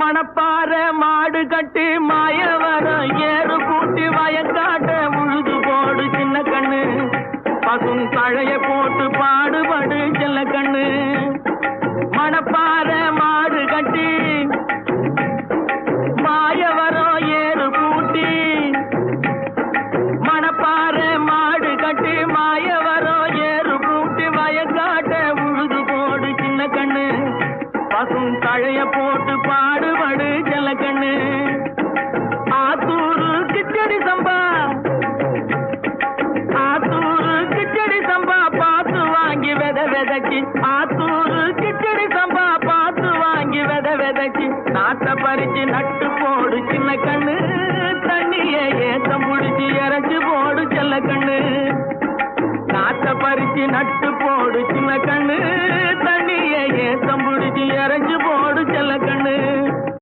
மணப்பாற மாடு கட்டி மாயவரம் ஏறு கூட்டி வயக்காட்ட உழுது போடு சின்ன கண்ணு பசும் தழைய போட்டு பாடுபடு செல்ல கண்ணு மணப்பாற மாடு கட்டி மாயவரம் ஏறு கூட்டி மணப்பாற மாடு கட்டி மாயவரம் ஏறு கூட்டி வயக்காட்ட உழுது போடு சின்ன கண்ணு பசும் தழைய போட்டு பாடுபடு செல்ல கண்ணு ஆத்தூரு கிச்சடி சம்பா ஆத்தூரு கிச்சடி சம்பா பார்த்து வாங்கி வித விதைச்சி ஆத்தூரு கிச்சடி சம்பா பார்த்து வாங்கி வித விதைச்சி நாட்டை பறிச்சு நட்டு போடு சின்ன கண்ணு தண்ணிய ஏத்தம் புடிச்சு இறச்சி போடு செல்ல கண்ணு நாட்டை பறிச்சு நட்டு போடு சின்ன கண்ணு தண்ணிய ஏத்தம் புடிச்சு இறச்சி